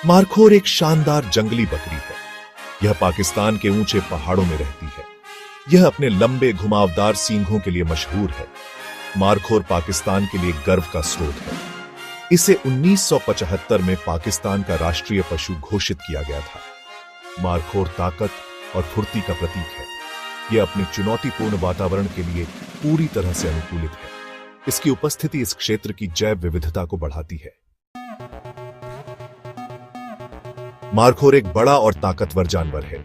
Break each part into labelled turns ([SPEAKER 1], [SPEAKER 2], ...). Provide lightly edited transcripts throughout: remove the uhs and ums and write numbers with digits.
[SPEAKER 1] Markhor एक शानदार जंगली बकरी है। यह पाकिस्तान के ऊंचे पहाड़ों में रहती है। यह अपने लंबे घुमावदार सींगों के लिए मशहूर है। मारखोर पाकिस्तान के लिए गर्व का स्रोत है। इसे 1975 में पाकिस्तान का राष्ट्रीय पशु घोषित किया गया था। मारखोर ताकत और फुर्ती का प्रतीक है। यह अपने चुनौतीपूर्ण वातावरण के लिए पूरी तरह से अनुकूलित है। इसकी उपस्थिति इस क्षेत्र की जैव विविधता को बढ़ाती है। मारखोर एक बड़ा और ताकतवर जानवर है।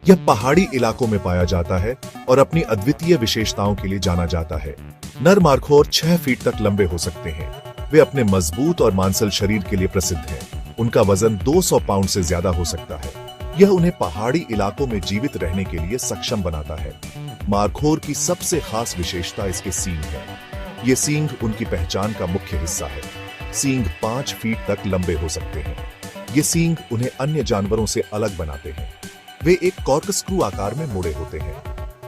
[SPEAKER 1] यह पहाड़ी इलाकों में पाया जाता है और अपनी अद्वितीय विशेषताओं के लिए जाना जाता है। नर मारखोर 6 फीट तक लंबे हो सकते हैं। वे अपने मजबूत और मांसल शरीर के लिए प्रसिद्ध हैं। उनका वजन 200 पाउंड से ज्यादा हो सकता है। यह उन्हें पहाड़ी इलाकों में जीवित रहने के लिए सक्षम बनाता है। मारखोर की सबसे खास विशेषता इसके सींग है। ये सींग उनकी पहचान का मुख्य हिस्सा है। सींग 5 फीट तक लंबे हो सकते हैं। ये सींग उन्हें अन्य जानवरों से अलग बनाते हैं। वे एक कॉर्कस्क्रू आकार में मुड़े होते हैं।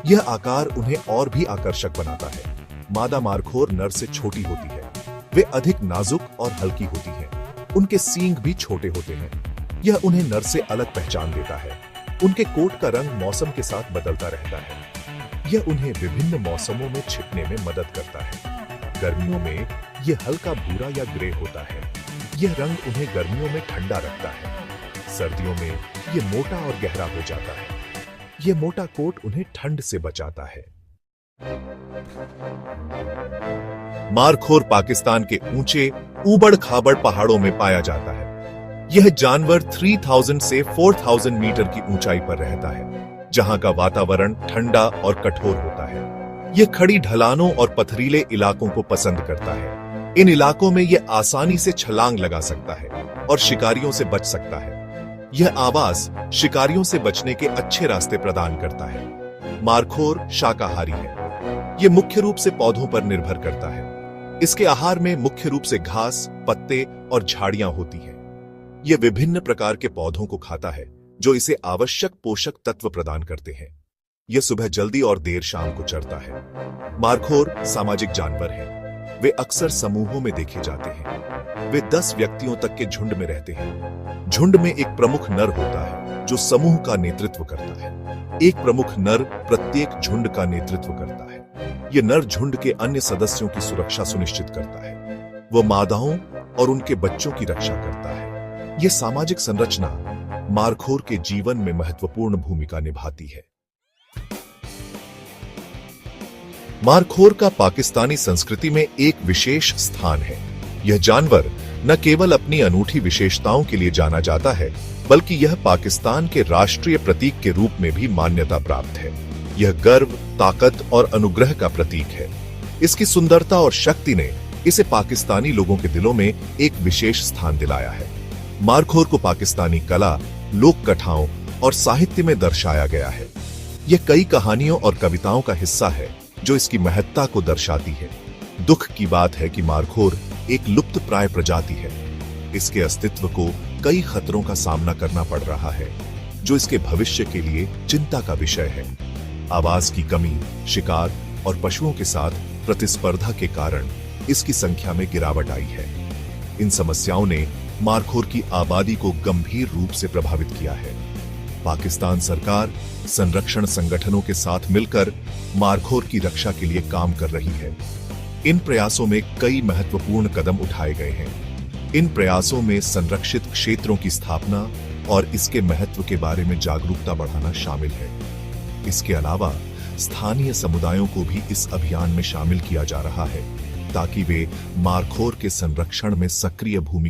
[SPEAKER 1] यह आकार उन्हें और भी आकर्षक बनाता है। मादा मारखोर नर से छोटी होती है। वे अधिक नाजुक और हल्की होती हैं। उनके सींग भी छोटे होते हैं। यह उन्हें नर से अलग पहचान देता है। उनके कोट का रंग मौसम के साथ बदलता रहता है। यह उन्हें विभिन्न मौसमों में छिपने में मदद करता है। गर्मियों में यह हल्का भूरा या ग्रे होता है। यह रंग उन्हें गर्मियों में ठंडा रखता है। सर्दियों में यह मोटा और गहरा हो जाता है। यह मोटा कोट उन्हें ठंड से बचाता है। मारखोर पाकिस्तान के ऊंचे ऊबड़ खाबड़ पहाड़ों में पाया जाता है। यह जानवर 3000 से 4000 मीटर की ऊंचाई पर रहता है, जहां का वातावरण ठंडा और कठोर होता है। यह खड़ी ढलानों और पथरीले इलाकों को पसंद करता है। इन इलाकों में यह आसानी से छलांग लगा सकता है और शिकारियों से बच सकता है। यह आवास शिकारियों से बचने के अच्छे रास्ते प्रदान करता है। मारखोर शाकाहारी है। यह मुख्य रूप से पौधों पर निर्भर करता है। इसके आहार में मुख्य रूप से घास, पत्ते और झाड़ियां होती हैं। यह विभिन्न प्रकार के पौधों को खाता है, जो इसे आवश्यक पोषक तत्व प्रदान करते हैं। यह सुबह जल्दी और देर शाम को चरता है। मारखोर सामाजिक जानवर है। वे अक्सर समूहों में देखे जाते हैं। वे 10 व्यक्तियों तक के झुंड में रहते हैं। झुंड में एक प्रमुख नर होता है, जो समूह का नेतृत्व करता है। एक प्रमुख नर प्रत्येक झुंड का नेतृत्व करता है। यह नर झुंड के अन्य सदस्यों की सुरक्षा सुनिश्चित करता है। वह मादाओं और उनके बच्चों की रक्षा करता है। यह सामाजिक संरचना मारखोर के जीवन में महत्वपूर्ण भूमिका निभाती है। मारखोर का पाकिस्तानी संस्कृति में एक विशेष स्थान है। यह जानवर न केवल अपनी अनूठी विशेषताओं के लिए जाना जाता है, बल्कि यह पाकिस्तान के राष्ट्रीय प्रतीक के रूप में भी मान्यता प्राप्त है। यह गर्व, ताकत और अनुग्रह का प्रतीक है। इसकी सुंदरता और शक्ति ने इसे पाकिस्तानी लोगों के दिलों में एक विशेष स्थान दिलाया है। मारखोर को पाकिस्तानी कला, लोक कथाओं और साहित्य में दर्शाया गया है। यह कई कहानियों और कविताओं का हिस्सा है, जो इसकी महत्ता को दर्शाती है। दुख की बात है कि मारखोर एक लुप्तप्राय प्रजाति है। इसके अस्तित्व को कई खतरों का सामना करना पड़ रहा है, जो इसके भविष्य के लिए चिंता का विषय है। आवास की कमी, शिकार और पशुओं के साथ प्रतिस्पर्धा के कारण इसकी संख्या में गिरावट आई है। इन समस्याओं ने मारखोर की आबादी को गंभीर रूप से प्रभावित किया है। पाकिस्तान सरकार संरक्षण संगठनों के साथ मिलकर मारखोर की रक्षा के लिए काम कर रही है। इन प्रयासों में कई महत्वपूर्ण कदम उठाए गए हैं। इन प्रयासों में संरक्षित क्षेत्रों की स्थापना और इसके महत्व के बारे में जागरूकता बढ़ाना शामिल है। इसके अलावा स्थानीय समुदायों को भी इस अभियान में शामिल किया जा रहा है, ताकि वे मारखोर के संरक्षण में सक्रिय भूमिका